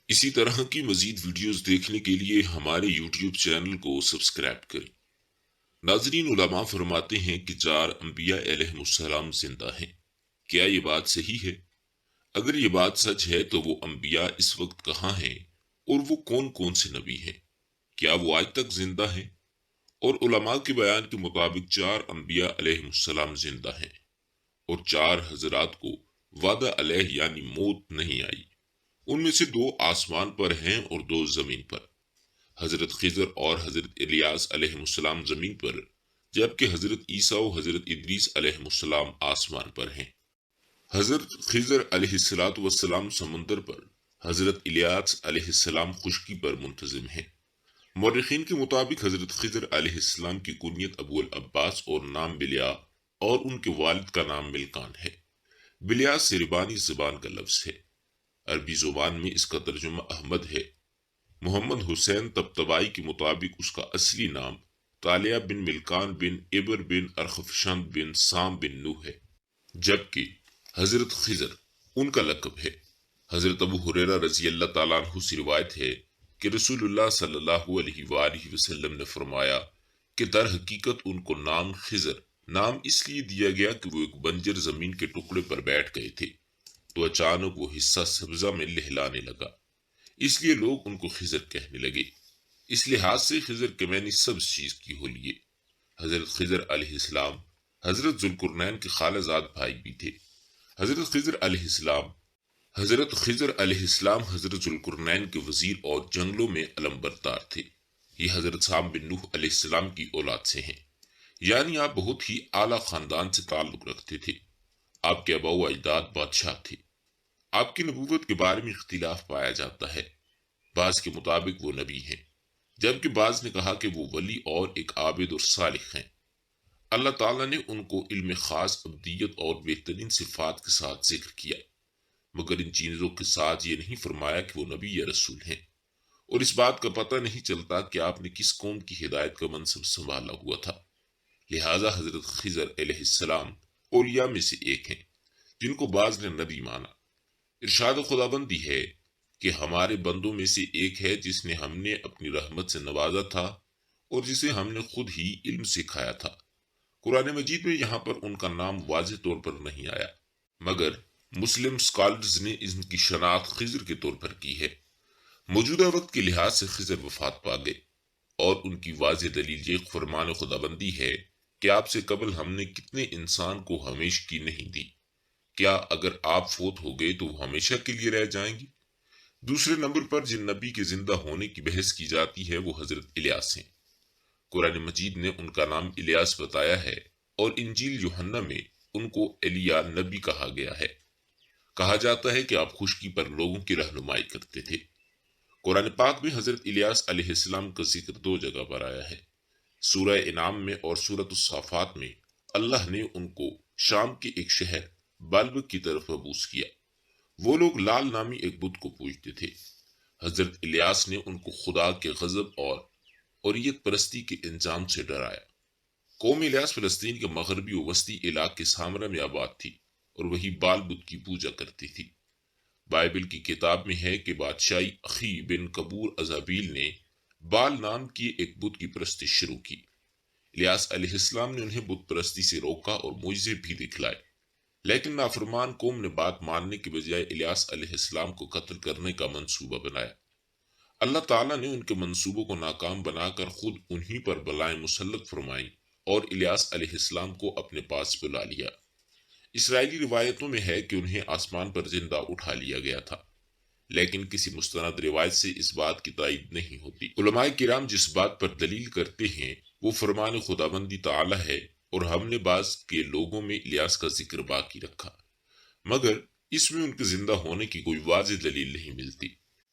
اسی طرح کی مزید ویڈیوز دیکھنے کے لیے ہمارے یوٹیوب چینل کو سبسکرائب کریں۔ ناظرین، علماء فرماتے ہیں کہ 4 انبیاء علیہ السلام زندہ ہیں۔ کیا یہ بات صحیح ہے؟ اگر یہ بات سچ ہے تو وہ انبیاء اس وقت کہاں ہیں اور وہ کون کون سے نبی ہیں؟ کیا وہ آج تک زندہ ہیں؟ اور علماء کے بیان کے مطابق 4 انبیاء علیہ السلام زندہ ہیں، اور 4 حضرات کو وعدہ علیہ یعنی موت نہیں آئی۔ ان میں سے 2 آسمان پر ہیں اور 2 زمین پر، حضرت خضر اور حضرت الیاس علیہ السلام زمین پر، جبکہ حضرت عیسیٰ و حضرت ادریس علیہ السلام آسمان پر ہیں۔ حضرت خضر علیہ السلام سمندر پر، حضرت الیاس علیہ السلام خشکی پر منتظم ہیں۔ مورخین کے مطابق حضرت خضر علیہ السلام کی کنیت ابو العباس اور نام بلیا، اور ان کے والد کا نام ملکان ہے۔ بلیا سربانی زبان کا لفظ ہے۔ عربی زبان میں اس کا ترجمہ احمد ہے۔ محمد حسین طبطبائی کے مطابق اس کا اصلی نام طالیہ بن ملکان بن عبر بن ارخفشند بن سام بن نوح ہے، جبکہ حضرت خضر ان کا لقب ہے۔ حضرت ابو ہریرہ رضی اللہ تعالیٰ عنہ سے روایت ہے کہ رسول اللہ صلی اللہ علیہ وآلہ وسلم نے فرمایا کہ در حقیقت ان کو نام خضر نام اس لیے دیا گیا کہ وہ ایک بنجر زمین کے ٹکڑے پر بیٹھ گئے تھے تو اچانک وہ حصہ سبزہ میں لہلانے لگا، اس لیے لوگ ان کو خضر کہنے لگے۔ اس لحاظ سے خضر کے معنی سبز چیز کی ہو لیے۔ حضرت خضر علیہ السلام حضرت ذوالقرنین کے خالہ زاد بھائی بھی تھے۔ حضرت خضر علیہ السلام حضرت ذوالقرنین کے وزیر اور جنگلوں میں علمبردار تھے۔ یہ حضرت سام بن نوح علیہ السلام کی اولاد سے ہیں، یعنی آپ بہت ہی اعلیٰ خاندان سے تعلق رکھتے تھے۔ آپ کے آباء و اجداد بادشاہ تھے۔ آپ کی نبوت کے بارے میں اختلاف پایا جاتا ہے۔ بعض کے مطابق وہ نبی ہیں، جبکہ بعض نے کہا کہ وہ ولی اور ایک عابد اور صالح ہیں۔ اللہ تعالیٰ نے ان کو علم خاص، ابدیت اور بہترین صفات کے ساتھ ذکر کیا، مگر ان چیزوں کے ساتھ یہ نہیں فرمایا کہ وہ نبی یا رسول ہیں، اور اس بات کا پتہ نہیں چلتا کہ آپ نے کس قوم کی ہدایت کا منصب سنبھالا ہوا تھا۔ لہذا حضرت خضر علیہ السلام اولیاء میں سے ایک ہیں، جن کو بعض نے نبی مانا۔ ارشاد خداوندی ہے کہ ہمارے بندوں میں سے ایک ہے جس نے ہم نے اپنی رحمت سے نوازا تھا اور جسے ہم نے خود ہی علم سکھایا تھا۔ قرآن مجید میں یہاں پر ان کا نام واضح طور پر نہیں آیا، مگر مسلم سکالرز نے ان کی شناخت خضر کے طور پر کی ہے۔ موجودہ وقت کے لحاظ سے خضر وفات پا گئے، اور ان کی واضح دلیل یہ فرمان خداوندی ہے کہ آپ سے قبل ہم نے کتنے انسان کو ہمیشگی نہیں دی، کیا اگر آپ فوت ہو گئے تو وہ ہمیشہ کے لیے رہ جائیں گے؟ دوسرے نمبر پر جن نبی کے زندہ ہونے کی بحث کی جاتی ہے وہ حضرت الیاس ہیں۔ قرآن مجید نے ان کا نام الیاس بتایا ہے، اور انجیل یوحنا میں ان کو ایلیا نبی کہا گیا ہے۔ کہا جاتا ہے کہ آپ خشکی پر لوگوں کی رہنمائی کرتے تھے۔ قرآن پاک میں حضرت الیاس علیہ السلام کا ذکر 2 جگہ پر آیا ہے، سورہ انعام میں اور سورۃ الصافات میں۔ اللہ نے ان کو شام کے ایک شہر بالبک کی طرف مبعوث کیا۔ وہ لوگ لال نامی ایک بت کو پوجتے تھے۔ حضرت الیاس نے ان کو خدا کے غضب اور عریت پرستی کے انجام سے ڈرایا۔ قوم الیاس فلسطین کے مغربی و وسطی علاقے سامرا میں آباد تھی اور وہی بال بت کی پوجا کرتی تھی۔ بائبل کی کتاب میں ہے کہ بادشاہی اخی بن کبور ازابیل نے بال نام کی ایک بت کی پرستی شروع کی۔ الیاس علیہ السلام نے انہیں بت پرستی سے روکا اور معجزے بھی دکھلائے، لیکن نافرمان قوم نے بات ماننے کے بجائے الیاس علیہ السلام کو قتل کرنے کا منصوبہ بنایا۔ اللہ تعالیٰ نے ان کے منصوبوں کو ناکام بنا کر خود انہی پر بلائیں مسلط فرمائیں اور الیاس علیہ السلام کو اپنے پاس بلا لیا۔ اسرائیلی روایتوں میں ہے کہ انہیں آسمان پر زندہ اٹھا لیا گیا تھا، لیکن کسی مستند روایت سے اس بات کی تائید نہیں ہوتی۔ علماء کرام جس بات پر دلیل کرتے ہیں وہ فرمان خداوندی تعالی ہے، اور ہم نے بعض کے لوگوں میں الیاس کا ذکر باقی رکھا، مگر اس میں ان کے زندہ ہونے کی کوئی واضح دلیل نہیں ملتی۔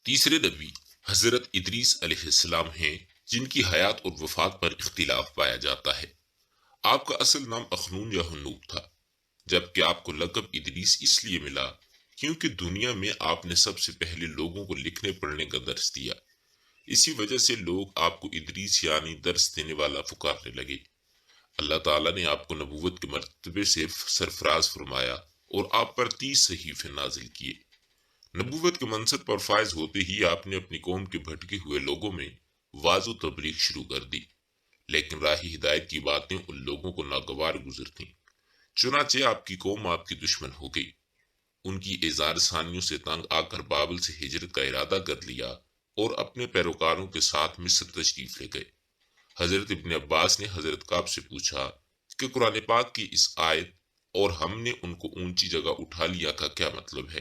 تیسرے نبی حضرت ادریس علیہ السلام ہیں، جن کی حیات اور وفات پر اختلاف پایا جاتا ہے۔ آپ کا اصل نام اخنون یا ہنوک تھا، جبکہ آپ کو لقب ادریس اس لیے ملا کیونکہ دنیا میں آپ نے سب سے پہلے لوگوں کو لکھنے پڑھنے کا درس دیا۔ اسی وجہ سے لوگ آپ کو ادریس یعنی درس دینے والا پکارنے لگے۔ اللہ تعالیٰ نے آپ کو نبوت کے مرتبے سے سرفراز فرمایا اور آپ پر 30 صحیفے نازل کیے۔ نبوت کے منصب پر فائز ہوتے ہی آپ نے اپنی قوم کے بھٹکے ہوئے لوگوں میں واضح تبلیغ شروع کر دی، لیکن راہ ہدایت کی باتیں ان لوگوں کو ناگوار گزرتیں۔ چنانچہ آپ کی قوم آپ کی دشمن ہو گئی، ان کی اظہار ثانیوں سے تنگ آ کر بابل سے ہجرت کا ارادہ کر لیا اور اپنے پیروکاروں کے ساتھ مصر تشریف لے گئے۔ حضرت ابن عباس نے حضرت کعب سے پوچھا کہ قرآن پاک کی اس آیت اور ہم نے ان کو اونچی جگہ اٹھا لیا کا کیا مطلب ہے؟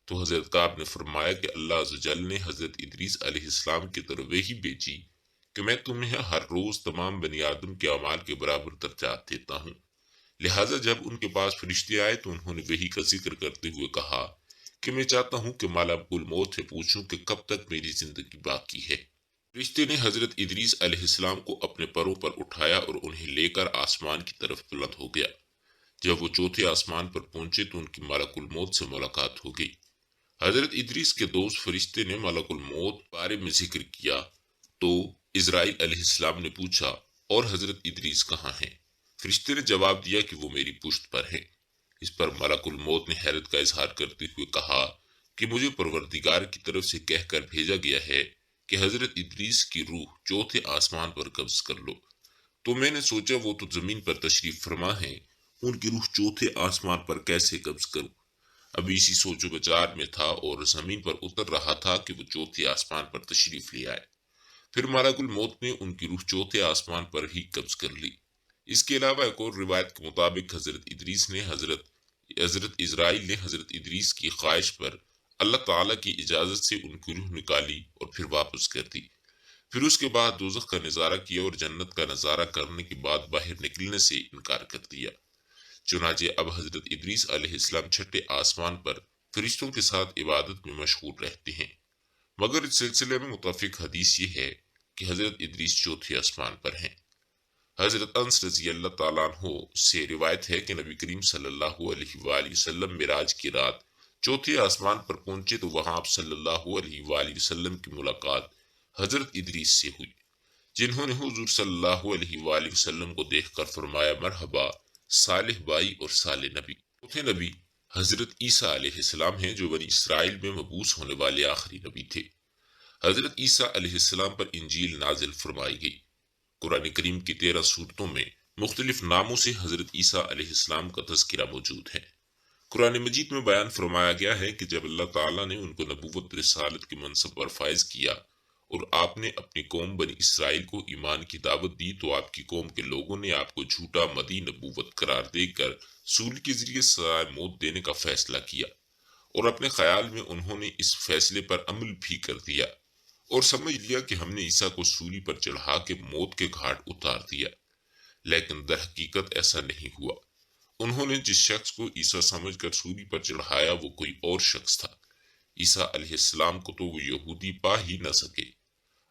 تو حضرت کعب نے فرمایا کہ اللہ عز و جل نے حضرت ادریس علیہ السلام کی طرف وحی بھیجی کہ میں تمہیں ہر روز تمام بنی آدم کے اعمال کے برابر درجات دیتا ہوں، لہٰذا جب ان کے پاس فرشتے آئے تو انہوں نے وحی کا ذکر کرتے ہوئے کہا کہ میں چاہتا ہوں کہ ملک الموت سے پوچھوں کہ کب تک میری زندگی باقی ہے۔ فرشتے نے حضرت ادریس علیہ السلام کو اپنے پروں پر اٹھایا اور انہیں لے کر آسمان کی طرف بلند ہو گیا۔ جب وہ چوتھے آسمان پر پہنچے تو ان کی ملک الموت سے ملاقات ہو گئی۔ حضرت ادریس کے دوست فرشتے نے ملک الموت بارے میں ذکر کیا تو اسرائیل علیہ السلام نے پوچھا، اور حضرت ادریس کہاں ہیں؟ فرشتے نے جواب دیا کہ وہ میری پشت پر ہیں۔ اس پر ملک الموت نے حیرت کا اظہار کرتے ہوئے کہا کہ مجھے پروردگار کی طرف سے کہہ کر بھیجا گیا ہے کہ حضرت ادریس کی روح چوتھے آسمان پر قبض کر لو، تو میں نے سوچا وہ تو زمین پر تشریف فرما ہیں، ان کی روح چوتھے آسمان پر کیسے قبض کروں؟ ابھی اسی سوچ و بچار میں تھا اور زمین پر اتر رہا تھا کہ وہ چوتھے آسمان پر تشریف لے آئے۔ پھر ملک الموت نے ان کی روح چوتھے آسمان پر ہی قبض کر لی۔ اس کے علاوہ ایک اور روایت کے مطابق حضرت اسرائیل نے حضرت ادریس کی خواہش پر اللہ تعالیٰ کی اجازت سے ان کی روح نکالی اور پھر واپس کر دی۔ پھر اس کے بعد دوزخ کا نظارہ کیا اور جنت کا نظارہ کرنے کے بعد باہر نکلنے سے انکار کر دیا۔ چنانچہ اب حضرت ادریس علیہ السلام چھٹے آسمان پر فرشتوں کے ساتھ عبادت میں مشغول رہتے ہیں، مگر اس سلسلے میں متفق حدیث یہ ہے کہ حضرت ادریس چوتھے آسمان پر ہیں۔ حضرت انس رضی اللہ تعالیٰ عنہ سے روایت ہے کہ نبی کریم صلی اللہ علیہ وآلہ وسلم معراج کی رات چوتھے آسمان پر پہنچے تو وہاں آپ صلی اللہ علیہ وآلہ وسلم کی ملاقات حضرت ادریس سے ہوئی، جنہوں نے حضور صلی اللہ علیہ وآلہ وسلم کو دیکھ کر فرمایا مرحبا صالح بھائی اور صالح نبی۔ چوتھے نبی حضرت عیسیٰ علیہ السلام ہیں جو بنی اسرائیل میں مبعوث ہونے والے آخری نبی تھے۔ حضرت عیسیٰ علیہ السلام پر انجیل نازل فرمائی گئی۔ قرآن کریم کی 13 سورتوں میں مختلف ناموں سے حضرت عیسیٰ علیہ السلام کا تذکرہ موجود ہے۔ قرآن مجید میں بیان فرمایا گیا ہے کہ جب اللہ تعالیٰ نے ان کو نبوت رسالت کے منصب پر فائز کیا اور آپ نے اپنی قوم بنی اسرائیل کو ایمان کی دعوت دی تو آپ کی قوم کے لوگوں نے آپ کو جھوٹا مدعی نبوت قرار دے کر سولی کے ذریعے سزائے موت دینے کا فیصلہ کیا، اور اپنے خیال میں انہوں نے اس فیصلے پر عمل بھی کر دیا اور سمجھ لیا کہ ہم نے عیسیٰ کو سولی پر چڑھا کے موت کے گھاٹ اتار دیا، لیکن در حقیقت ایسا نہیں ہوا۔ انہوں نے جس شخص کو عیسیٰ سمجھ کر سولی پر چڑھایا وہ کوئی اور شخص تھا۔ عیسیٰ علیہ السلام کو تو وہ یہودی پا ہی نہ سکے۔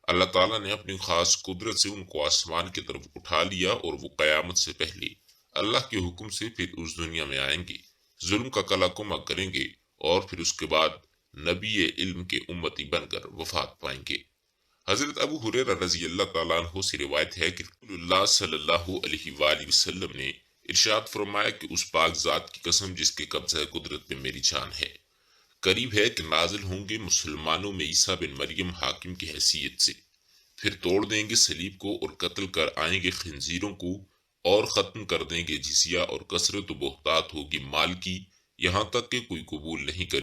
اللہ تعالیٰ نے اپنی خاص قدرت سے ان کو آسمان کی طرف اٹھا لیا اور وہ قیامت سے پہلے اللہ کے حکم سے پھر اس دنیا میں آئیں گے، ظلم کا کلا کما کریں گے اور پھر اس کے بعد نبی علم کے امتی بن کر وفات پائیں گے۔ حضرت ابو ہریرہ رضی اللہ تعالیٰ عنہ سے روایت ہے کہ رسول اللہ صلی اللہ علیہ وآلہ وسلم نے ارشاد فرمایا کہ اس پاک ذات کی قسم جس کے قبضہ قدرت میں میری جان ہے، قریب ہے کہ نازل ہوں گے مسلمانوں میں عیسیٰ بن مریم حاکم کی حیثیت سے، پھر توڑ دیں گے صلیب کو اور قتل کر آئیں گے خنزیروں کو، اور ختم کر دیں گے جزیہ، اور کثرت و بہتات ہوگی مال کی، یہاں تک کہ کوئی قبول نہیں کرے